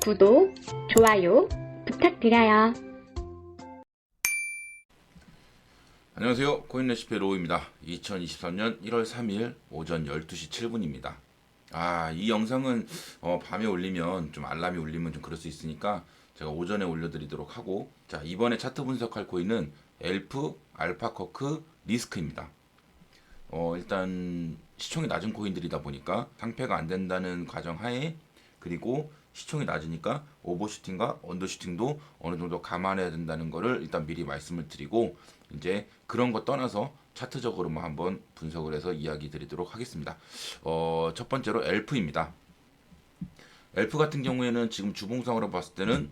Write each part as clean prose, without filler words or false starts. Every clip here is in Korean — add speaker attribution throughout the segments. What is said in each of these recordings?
Speaker 1: 구독, 좋아요 부탁드려요.
Speaker 2: 안녕하세요. 코인레시피 로우입니다. 2023년 1월 3일 오전 12시 7분입니다. 이 영상은 밤에 올리면 좀 알람이 울리면 좀 그럴 수 있으니까 제가 오전에 올려드리도록 하고, 자, 이번에 차트 분석할 코인은 엘프, 알파커크, 리스크입니다. 일단 시총이 낮은 코인들이다 보니까 상패가 안 된다는 가정하에, 그리고 시총이 낮으니까 오버슈팅과 언더슈팅도 어느 정도 감안해야 된다는 거를 일단 미리 말씀을 드리고, 이제 그런 거 떠나서 차트적으로만 한번 분석을 해서 이야기 드리도록 하겠습니다. 첫 번째로 엘프입니다. 엘프 같은 경우에는 지금 주봉상으로 봤을 때는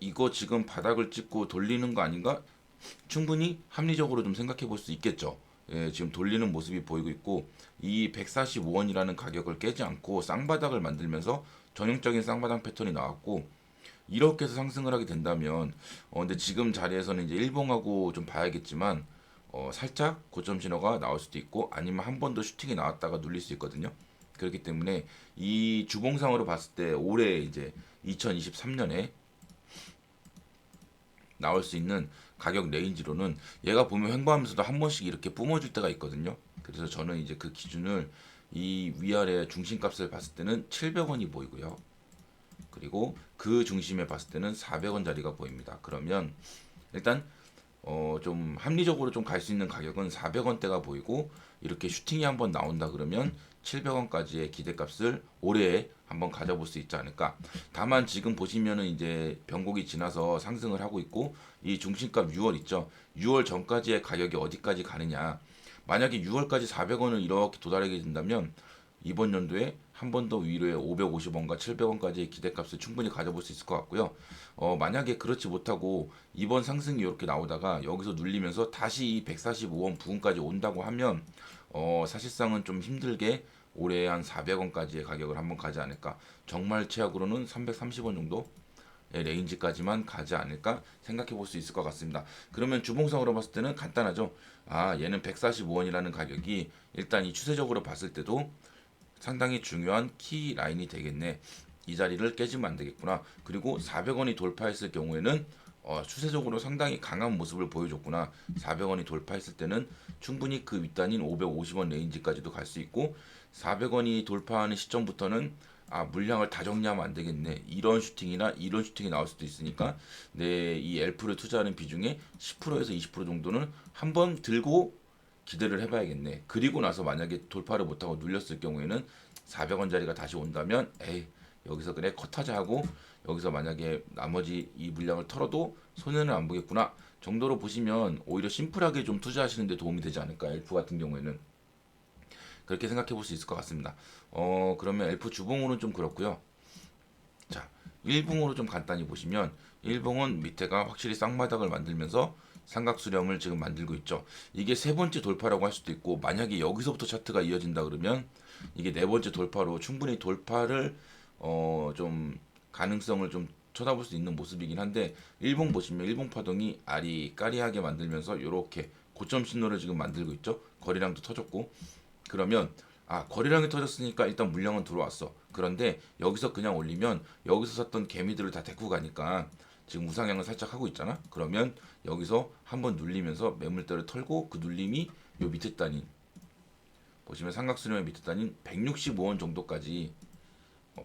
Speaker 2: 이거 지금 바닥을 찍고 돌리는 거 아닌가? 충분히 합리적으로 좀 생각해 볼 수 있겠죠. 예, 지금 돌리는 모습이 보이고 있고, 이 145원이라는 가격을 깨지 않고 쌍바닥을 만들면서 전형적인 쌍바닥 패턴이 나왔고, 이렇게 해서 상승을 하게 된다면, 근데 지금 자리에서는 이제 일봉하고 좀 봐야겠지만, 살짝 고점 신호가 나올 수도 있고, 아니면 한 번 더 슈팅이 나왔다가 눌릴 수 있거든요. 그렇기 때문에 이 주봉상으로 봤을 때 올해 이제 2023년에 나올 수 있는 가격 레인지로는, 얘가 보면 횡보하면서도 한 번씩 이렇게 뿜어줄 때가 있거든요. 그래서 저는 이제 그 기준을, 이 위아래 중심값을 봤을 때는 700원이 보이고요. 그리고 그 중심에 봤을 때는 400원 자리가 보입니다. 그러면 일단 좀 합리적으로 좀 갈 수 있는 가격은 400원대가 보이고, 이렇게 슈팅이 한번 나온다 그러면 700원까지의 기대값을 올해에 한번 가져볼 수 있지 않을까. 다만 지금 보시면은 이제 변곡이 지나서 상승을 하고 있고, 이 중심값 6월 있죠. 6월 전까지의 가격이 어디까지 가느냐. 만약에 6월까지 400원을 이렇게 도달하게 된다면 이번 연도에 한 번 더 위로에 550원과 700원까지의 기대값을 충분히 가져볼 수 있을 것 같고요. 만약에 그렇지 못하고 이번 상승이 이렇게 나오다가 여기서 눌리면서 다시 이 145원 부근까지 온다고 하면, 사실상은 좀 힘들게 올해 한 400원까지의 가격을 한번 가지 않을까. 정말 최악으로는 330원 정도 레인지까지만 가지 않을까 생각해 볼 수 있을 것 같습니다. 그러면 주봉상으로 봤을 때는 간단하죠. 얘는 145원이라는 가격이 일단 이 추세적으로 봤을 때도 상당히 중요한 키 라인이 되겠네. 이 자리를 깨지면 안 되겠구나. 그리고 400원이 돌파했을 경우에는 추세적으로 상당히 강한 모습을 보여줬구나. 400원이 돌파했을 때는 충분히 그 윗단인 550원 레인지까지도 갈 수 있고, 400원이 돌파하는 시점부터는 물량을 다 정리하면 안 되겠네. 이런 슈팅이나 이런 슈팅이 나올 수도 있으니까 이 엘프를 투자하는 비중의 10%에서 20% 정도는 한번 들고 기대를 해봐야겠네. 그리고 나서 만약에 돌파를 못하고 눌렸을 경우에는 400원짜리가 다시 온다면, 여기서 그래 컷하자 하고, 여기서 만약에 나머지 이 물량을 털어도 손해는 안 보겠구나 정도로 보시면 오히려 심플하게 좀 투자하시는 데 도움이 되지 않을까. 엘프 같은 경우에는 그렇게 생각해 볼 수 있을 것 같습니다. 그러면 엘프 주봉으로는 좀 그렇고요. 자, 일봉으로 좀 간단히 보시면, 일봉은 밑에가 확실히 쌍바닥을 만들면서 삼각 수렴을 지금 만들고 있죠. 이게 세 번째 돌파라고 할 수도 있고, 만약에 여기서부터 차트가 이어진다 그러면 이게 네 번째 돌파로 충분히 돌파를 좀 가능성을 좀 쳐다볼 수 있는 모습이긴 한데, 일봉 보시면 일봉 파동이 아리까리하게 만들면서 이렇게 고점 신호를 지금 만들고 있죠. 거래량도 터졌고. 그러면 거래량이 터졌으니까 일단 물량은 들어왔어. 그런데 여기서 그냥 올리면 여기서 샀던 개미들을 다 데리고 가니까 지금 우상향을 살짝 하고 있잖아. 그러면 여기서 한번 눌리면서 매물대를 털고, 그 눌림이 요 밑에 단인, 보시면 삼각수렴의 밑에 단인 165원 정도까지,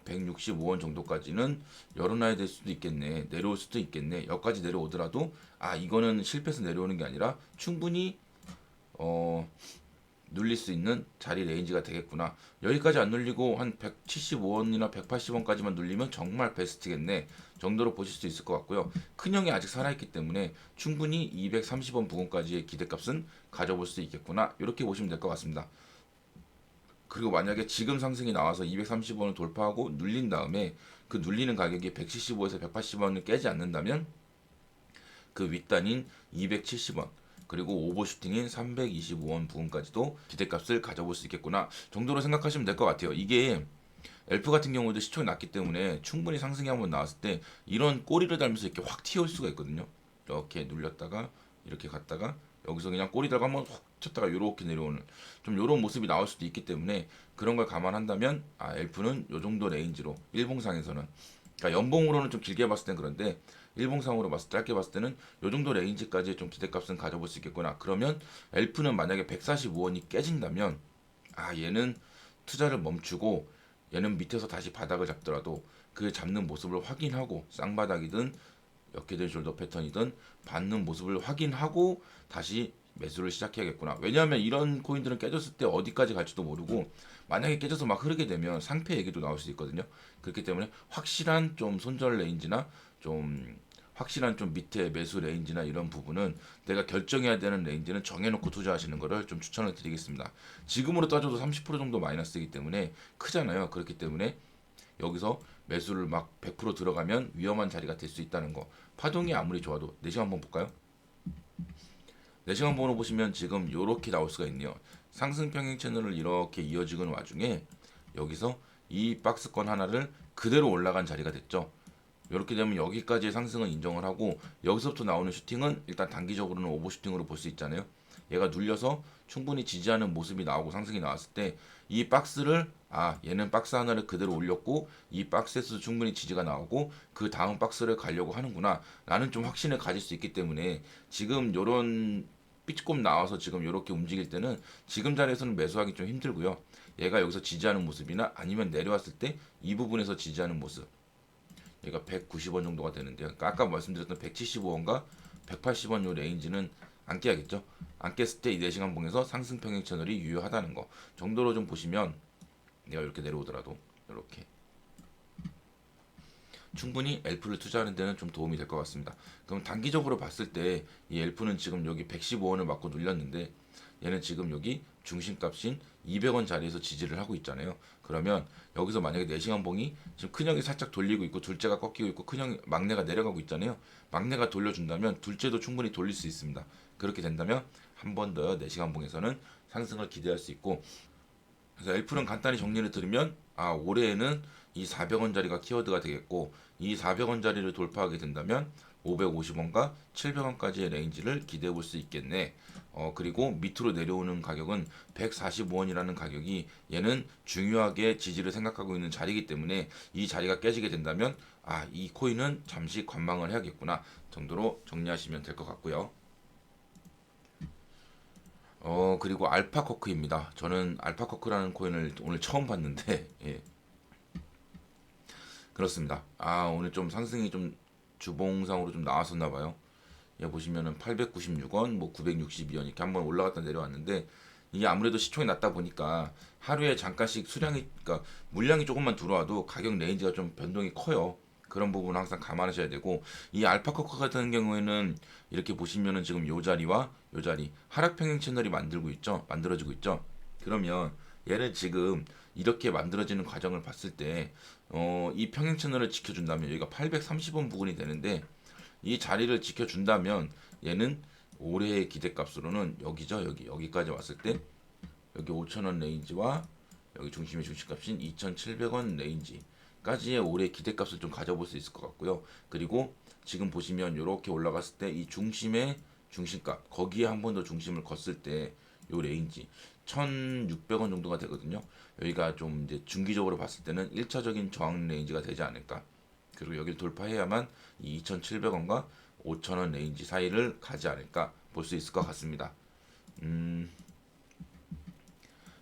Speaker 2: 165원 정도까지는 열어놔야 될 수도 있겠네. 내려올 수도 있겠네. 여기까지 내려오더라도 이거는 실패해서 내려오는 게 아니라 충분히 눌릴 수 있는 자리 레인지가 되겠구나. 여기까지 안 눌리고 한 175원이나 180원까지만 눌리면 정말 베스트겠네 정도로 보실 수 있을 것 같고요. 큰형이 아직 살아있기 때문에 충분히 230원 부근까지의 기대값은 가져볼 수 있겠구나. 이렇게 보시면 될 것 같습니다. 그리고 만약에 지금 상승이 나와서 230원을 돌파하고 눌린 다음에 그 눌리는 가격이 175에서 180원을 깨지 않는다면 그 윗단인 270원, 그리고 오버슈팅인 325원 부분까지도 기대값을 가져볼 수 있겠구나 정도로 생각하시면 될 것 같아요. 이게 엘프 같은 경우도 시총이 낮기 때문에 충분히 상승이 한번 나왔을 때 이런 꼬리를 달면서 이렇게 확 튀어올 수가 있거든요. 이렇게 눌렸다가 이렇게 갔다가 여기서 그냥 꼬리 달고 한번 훅 쳤다가 이렇게 내려오는 좀 이런 모습이 나올 수도 있기 때문에, 그런 걸 감안한다면 엘프는 요 정도 레인지로 일봉상에서는 그러니까 연봉으로는 좀 길게 봤을 땐 그런데 일봉상으로 봤을 때 짧게 봤을 때는 요 정도 레인지까지 좀 기대값은 가져볼 수 있겠구나. 그러면 엘프는 만약에 145원이 깨진다면 얘는 투자를 멈추고 얘는 밑에서 다시 바닥을 잡더라도 그 잡는 모습을 확인하고 쌍바닥이든 역회전 숄더 패턴이든 받는 모습을 확인하고 다시 매수를 시작해야겠구나. 왜냐하면 이런 코인들은 깨졌을 때 어디까지 갈지도 모르고 만약에 깨져서 막 흐르게 되면 상패 얘기도 나올 수 있거든요. 그렇기 때문에 확실한 좀 손절 레인지나 좀 확실한 좀 밑에 매수 레인지나 이런 부분은 내가 결정해야 되는 레인지는 정해놓고 투자하시는 거를 좀 추천을 드리겠습니다. 지금으로 따져도 30% 정도 마이너스이기 때문에 크잖아요. 그렇기 때문에 여기서 매수를 막 100% 들어가면 위험한 자리가 될 수 있다는 거. 파동이 아무리 좋아도 4시간 한번 볼까요? 4시간 번호 보시면 지금 이렇게 나올 수가 있네요. 상승 평행 채널을 이렇게 이어지는 와중에 여기서 이 박스권 하나를 그대로 올라간 자리가 됐죠. 이렇게 되면 여기까지의 상승은 인정을 하고 여기서부터 나오는 슈팅은 일단 단기적으로는 오버 슈팅으로 볼 수 있잖아요. 얘가 눌려서 충분히 지지하는 모습이 나오고 상승이 나왔을 때 이 박스를 얘는 박스 하나를 그대로 올렸고 이 박스에서 충분히 지지가 나오고 그 다음 박스를 가려고 하는구나 라는 좀 확신을 가질 수 있기 때문에 지금 요런 삐쭈꼼 나와서 지금 이렇게 움직일 때는 지금 자리에서는 매수하기 좀 힘들고요. 얘가 여기서 지지하는 모습이나 아니면 내려왔을 때 이 부분에서 지지하는 모습 얘가 190원 정도가 되는데요. 그러니까 아까 말씀드렸던 175원과 180원 요 레인지는 안 깨야겠죠. 안 깼을 때 이 4시간 봉에서 상승 평행 채널이 유효하다는 거 정도로 좀 보시면 내가 이렇게 내려오더라도 이렇게 충분히 엘프를 투자하는 데는 좀 도움이 될 것 같습니다. 그럼 단기적으로 봤을 때 이 엘프는 지금 여기 115원을 맞고 눌렸는데 얘는 지금 여기 중심값인 200원 자리에서 지지를 하고 있잖아요. 그러면 여기서 만약에 4시간 봉이 지금 큰형이 살짝 돌리고 있고 둘째가 꺾이고 있고 큰형 막내가 내려가고 있잖아요. 막내가 돌려준다면 둘째도 충분히 돌릴 수 있습니다. 그렇게 된다면 한 번 더 4시간 봉에서는 상승을 기대할 수 있고 그래서 엘프는 간단히 정리를 드리면 올해에는 이 400원 자리가 키워드가 되겠고 이 400원 자리를 돌파하게 된다면 550원과 700원까지의 레인지를 기대해 볼 수 있겠네. 그리고 밑으로 내려오는 가격은 145원이라는 가격이 얘는 중요하게 지지를 생각하고 있는 자리이기 때문에 이 자리가 깨지게 된다면 이 코인은 잠시 관망을 해야겠구나 정도로 정리하시면 될 것 같고요. 그리고 알파커크입니다. 저는 알파커크라는 코인을 오늘 처음 봤는데, 예. 그렇습니다. 오늘 좀 상승이 좀 주봉상으로 좀 나왔었나 봐요. 예, 보시면은 896원, 뭐 962원 이렇게 한번 올라갔다 내려왔는데, 이게 아무래도 시총이 낮다 보니까 하루에 잠깐씩 그러니까 물량이 조금만 들어와도 가격 레인지가 좀 변동이 커요. 그런 부분은 항상 감안하셔야 되고 이 알파커커 같은 경우에는 이렇게 보시면은 지금 요 자리와 요 자리 하락 평행 채널이 만들어지고 있죠. 그러면 얘는 지금 이렇게 만들어지는 과정을 봤을 때 이 평행 채널을 지켜준다면 여기가 830원 부근이 되는데 이 자리를 지켜준다면 얘는 올해의 기대값으로는 여기죠. 여기까지 왔을 때 여기 5,000원 레인지와 여기 중심의 중심값인 2,700원 레인지까지의 올해 기대값을 좀 가져볼 수 있을 것 같고요. 그리고 지금 보시면 이렇게 올라갔을 때 이 중심의 중심값 거기에 한 번 더 중심을 걷을 때 요 레인지 1,600원 정도가 되거든요. 여기가 좀 이제 중기적으로 봤을 때는 1차적인 저항 레인지가 되지 않을까. 그리고 여기를 돌파해야만 이 2,700원과 5,000원 레인지 사이를 가지 않을까 볼 수 있을 것 같습니다.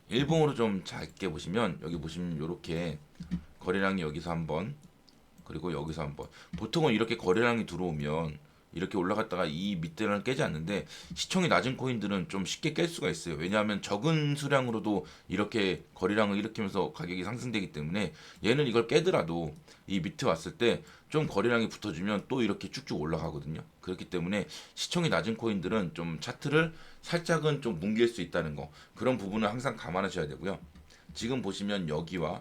Speaker 2: 일봉으로 좀 작게 보시면 여기 보시면 이렇게 거래량이 여기서 한번 그리고 여기서 한번 보통은 이렇게 거래량이 들어오면 이렇게 올라갔다가 이 밑대를 깨지 않는데 시총이 낮은 코인들은 좀 쉽게 깰 수가 있어요. 왜냐하면 적은 수량으로도 이렇게 거래량을 일으키면서 가격이 상승되기 때문에 얘는 이걸 깨더라도 이 밑에 왔을 때 좀 거래량이 붙어주면 또 이렇게 쭉쭉 올라가거든요. 그렇기 때문에 시총이 낮은 코인들은 좀 차트를 살짝은 좀 뭉갤 수 있다는 거 그런 부분을 항상 감안하셔야 되고요. 지금 보시면 여기와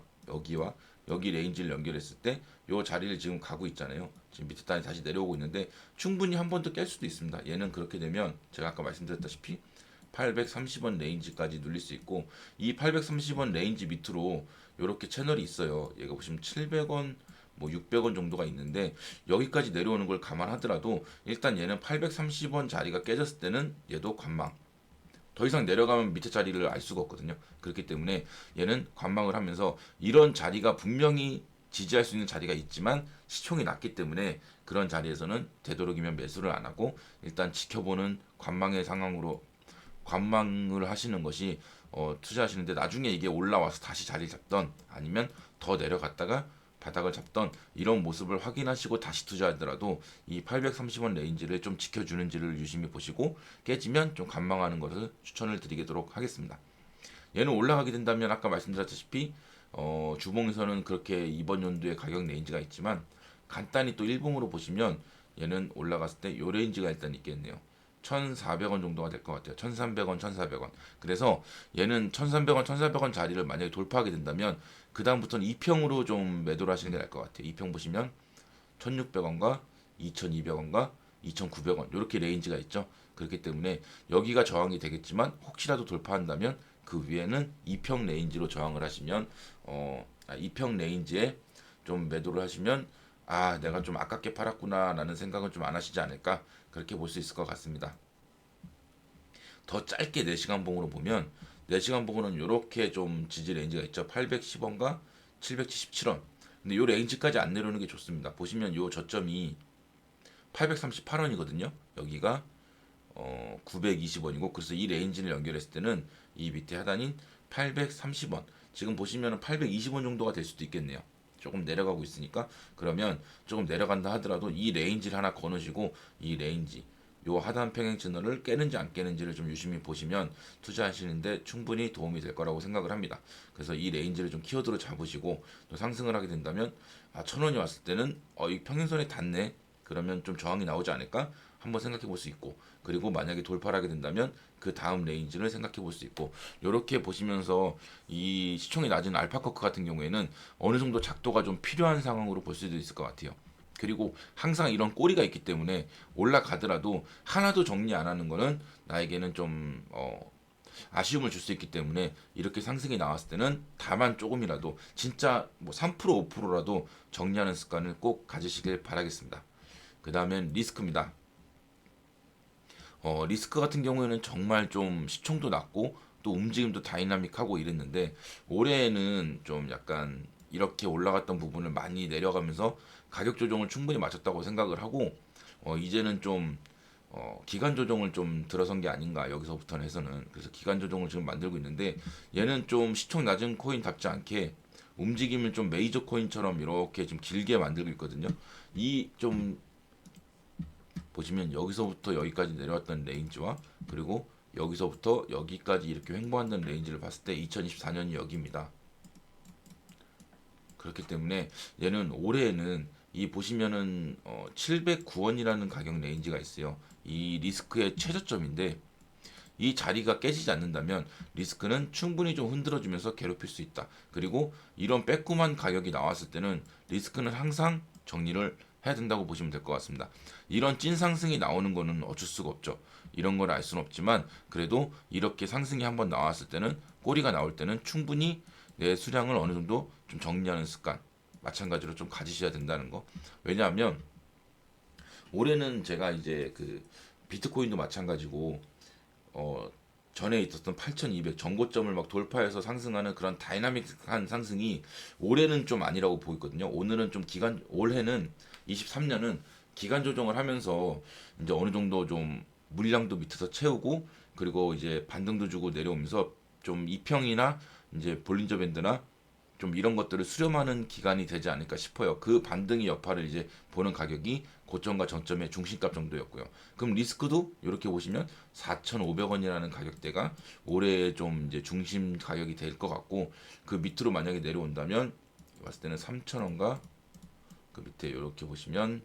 Speaker 2: 여기 레인지를 연결했을 때 요 자리를 지금 가고 있잖아요. 지금 밑에 단이 다시 내려오고 있는데 충분히 한 번 더 깰 수도 있습니다. 얘는 그렇게 되면 제가 아까 말씀드렸다시피 830원 레인지까지 눌릴 수 있고 이 830원 레인지 밑으로 이렇게 채널이 있어요. 얘가 보시면 700원 뭐 600원 정도가 있는데 여기까지 내려오는 걸 감안하더라도 일단 얘는 830원 자리가 깨졌을 때는 얘도 관망 더 이상 내려가면 밑에 자리를 알 수가 없거든요. 그렇기 때문에 얘는 관망을 하면서 이런 자리가 분명히 지지할 수 있는 자리가 있지만 시총이 낮기 때문에 그런 자리에서는 되도록이면 매수를 안 하고 일단 지켜보는 관망의 상황으로 관망을 하시는 것이 투자하시는데 나중에 이게 올라와서 다시 자리 잡던 아니면 더 내려갔다가 바닥을 잡던 이런 모습을 확인하시고 다시 투자하더라도 이 830원 레인지를 좀 지켜주는지를 유심히 보시고 깨지면 좀 관망하는 것을 추천을 드리도록 하겠습니다. 얘는 올라가게 된다면 아까 말씀드렸다시피 주봉에서는 그렇게 이번 연도에 가격 레인지가 있지만 간단히 또 일봉으로 보시면 얘는 올라갔을 때 요 레인지가 일단 있겠네요. 1,400원 정도가 될 것 같아요. 1,300원, 1,400원. 그래서 얘는 1,300원, 1,400원 자리를 만약에 돌파하게 된다면 그 다음부터는 2평으로 좀 매도를 하시는 게 나을 것 같아요. 2평 보시면 1,600원과 2,200원과 2,900원 이렇게 레인지가 있죠. 그렇기 때문에 여기가 저항이 되겠지만 혹시라도 돌파한다면 그 위에는 2평 레인지로 저항을 하시면 2평 레인지에 좀 매도를 하시면 내가 좀 아깝게 팔았구나 라는 생각은 좀 안 하시지 않을까 그렇게 볼 수 있을 것 같습니다. 더 짧게 4시간 봉으로 보면 4시간 봉으로는 이렇게 좀 지지 레인지가 있죠. 810원과 777원. 근데 이 레인지까지 안 내려오는 게 좋습니다. 보시면 이 저점이 838원이거든요. 여기가 920원이고 그래서 이 레인지를 연결했을 때는 이 밑에 하단인 830원 지금 보시면 820원 정도가 될 수도 있겠네요. 조금 내려가고 있으니까 그러면 조금 내려간다 하더라도 이 레인지를 하나 거놓으시고 이 레인지 요 하단 평행 채널을 깨는지 안 깨는지를 좀 유심히 보시면 투자하시는데 충분히 도움이 될 거라고 생각을 합니다. 그래서 이 레인지를 좀 키워드로 잡으시고 또 상승을 하게 된다면 1,000원이 왔을 때는 이 평행선에 닿네 그러면 좀 저항이 나오지 않을까 한번 생각해 볼 수 있고 그리고 만약에 돌파를 하게 된다면 그 다음 레인지를 생각해 볼 수 있고 이렇게 보시면서 이 시총이 낮은 알파커크 같은 경우에는 어느 정도 작도가 좀 필요한 상황으로 볼 수도 있을 것 같아요. 그리고 항상 이런 꼬리가 있기 때문에 올라가더라도 하나도 정리 안 하는 거는 나에게는 좀 아쉬움을 줄 수 있기 때문에 이렇게 상승이 나왔을 때는 다만 조금이라도 진짜 뭐 3% 5%라도 정리하는 습관을 꼭 가지시길 바라겠습니다. 그 다음엔 리스크입니다. 리스크 같은 경우에는 정말 좀 시총도 낮고 또 움직임도 다이나믹하고 이랬는데 올해에는 좀 약간 이렇게 올라갔던 부분을 많이 내려가면서 가격 조정을 충분히 마쳤다고 생각을 하고 이제는 좀 기간 조정을 좀 들어선 게 아닌가 여기서부터는 해서는 그래서 기간 조정을 지금 만들고 있는데 얘는 좀 시총 낮은 코인답지 않게 움직임을 좀 메이저 코인처럼 이렇게 좀 길게 만들고 있거든요. 이 좀 보시면 여기서부터 여기까지 내려왔던 레인지와 그리고 여기서부터 여기까지 이렇게 횡보한다는 레인지를 봤을 때 2024년이 여기입니다. 그렇기 때문에 얘는 올해에는 이 보시면은 709원이라는 가격 레인지가 있어요. 이 리스크의 최저점인데 이 자리가 깨지지 않는다면 리스크는 충분히 좀 흔들어주면서 괴롭힐 수 있다. 그리고 이런 빼꼼한 가격이 나왔을 때는 리스크는 항상 정리를 해야 된다고 보시면 될 것 같습니다. 이런 찐 상승이 나오는 거는 어쩔 수가 없죠. 이런 걸 알 수는 없지만 그래도 이렇게 상승이 한번 나왔을 때는 꼬리가 나올 때는 충분히 내 수량을 어느 정도 좀 정리하는 습관 마찬가지로 좀 가지셔야 된다는 거. 왜냐하면 올해는 제가 이제 그 비트코인도 마찬가지고 전에 있었던 8,200 전고점을 막 돌파해서 상승하는 그런 다이나믹한 상승이 올해는 좀 아니라고 보이거든요. 오늘은 좀 올해는 23년은 기간 조정을 하면서 이제 어느 정도 좀 물량도 밑에서 채우고 그리고 이제 반등도 주고 내려오면서 좀 이평이나 이제 볼린저 밴드나 좀 이런 것들을 수렴하는 기간이 되지 않을까 싶어요. 그 반등의 여파를 이제 보는 가격이 고점과 정점의 중심값 정도였고요. 그럼 리스크도 이렇게 보시면 4,500원이라는 가격대가 올해 좀 이제 중심 가격이 될 것 같고 그 밑으로 만약에 내려온다면 봤을 때는 3,000원과 그 밑에 이렇게 보시면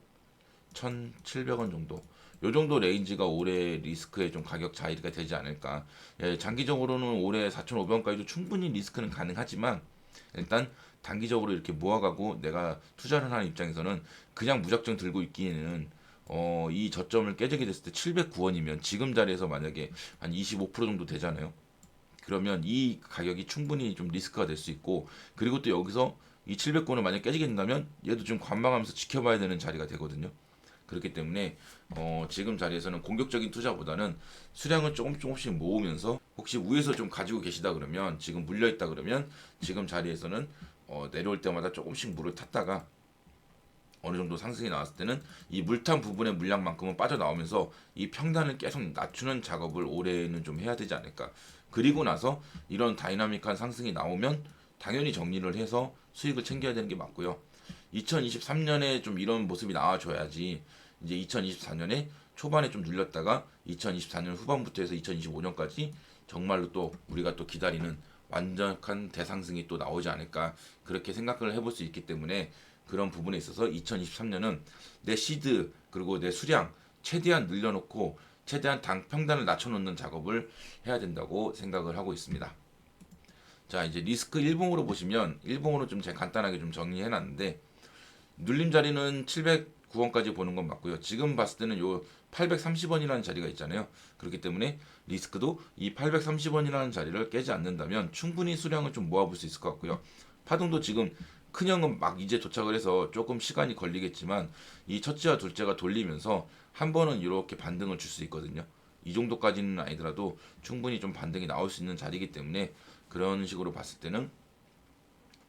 Speaker 2: 1,700원 정도. 요 정도 레인지가 올해 리스크의 좀 가격 자리가 되지 않을까. 장기적으로는 올해 4,500원까지도 충분히 리스크는 가능하지만 일단 단기적으로 이렇게 모아가고 내가 투자를 하는 입장에서는 그냥 무작정 들고 있기에는 이 저점을 깨지게 됐을 때 709원이면 지금 자리에서 만약에 한 25% 정도 되잖아요. 그러면 이 가격이 충분히 좀 리스크가 될 수 있고 그리고 또 여기서 이 700원을 만약 깨지게 된다면 얘도 좀 관망하면서 지켜봐야 되는 자리가 되거든요. 그렇기 때문에 지금 자리에서는 공격적인 투자보다는 수량을 조금씩 모으면서 혹시 위에서 좀 가지고 계시다 그러면 지금 물려 있다 그러면 지금 자리에서는 내려올 때마다 조금씩 물을 탔다가 어느 정도 상승이 나왔을 때는 이 물탄 부분의 물량만큼은 빠져나오면서 이 평단을 계속 낮추는 작업을 올해는 좀 해야 되지 않을까. 그리고 나서 이런 다이나믹한 상승이 나오면 당연히 정리를 해서 수익을 챙겨야 되는 게 맞고요. 2023년에 좀 이런 모습이 나와줘야지 이제 2024년에 초반에 좀 눌렸다가 2024년 후반부터 해서 2025년까지 정말로 또 우리가 또 기다리는 완전한 대상승이 또 나오지 않을까 그렇게 생각을 해볼 수 있기 때문에 그런 부분에 있어서 2023년은 내 시드 그리고 내 수량 최대한 늘려놓고 최대한 평단을 낮춰놓는 작업을 해야 된다고 생각을 하고 있습니다. 자 이제 리스크 일봉으로 보시면 일봉으로 좀 제가 간단하게 좀 정리해놨는데 눌림 자리는 709원까지 보는 건 맞고요. 지금 봤을 때는 요 830원이라는 자리가 있잖아요. 그렇기 때문에 리스크도 이 830원이라는 자리를 깨지 않는다면 충분히 수량을 좀 모아볼 수 있을 것 같고요. 파동도 지금 큰형은 막 이제 도착을 해서 조금 시간이 걸리겠지만 이 첫째와 둘째가 돌리면서 한 번은 이렇게 반등을 줄 수 있거든요. 이 정도까지는 아니더라도 충분히 좀 반등이 나올 수 있는 자리이기 때문에 그런 식으로 봤을 때는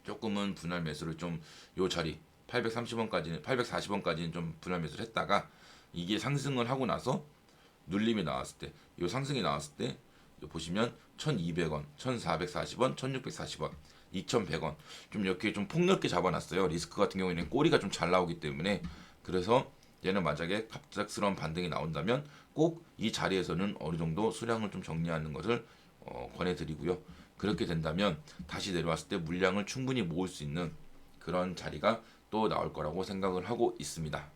Speaker 2: 조금은 분할 매수를 좀 요 자리 830원까지는 840원까지는 좀 분할 매수를 했다가 이게 상승을 하고 나서 눌림이 나왔을 때 요 상승이 나왔을 때 보시면 1200원, 1440원, 1640원 2,100원 좀 이렇게 좀 폭넓게 잡아놨어요. 리스크 같은 경우에는 꼬리가 좀 잘 나오기 때문에 그래서 얘는 만약에 갑작스러운 반등이 나온다면 꼭 이 자리에서는 어느 정도 수량을 좀 정리하는 것을 권해드리고요. 그렇게 된다면 다시 내려왔을 때 물량을 충분히 모을 수 있는 그런 자리가 또 나올 거라고 생각을 하고 있습니다.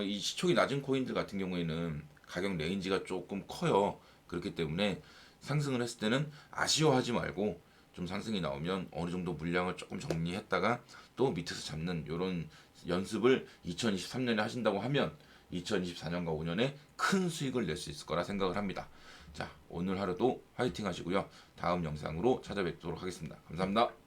Speaker 2: 이 시총이 낮은 코인들 같은 경우에는 가격 레인지가 조금 커요. 그렇기 때문에 상승을 했을 때는 아쉬워하지 말고 좀 상승이 나오면 어느 정도 물량을 조금 정리했다가 또 밑에서 잡는 이런 연습을 2023년에 하신다고 하면 2024년과 5년에 큰 수익을 낼 수 있을 거라 생각을 합니다. 자, 오늘 하루도 화이팅 하시고요. 다음 영상으로 찾아뵙도록 하겠습니다. 감사합니다.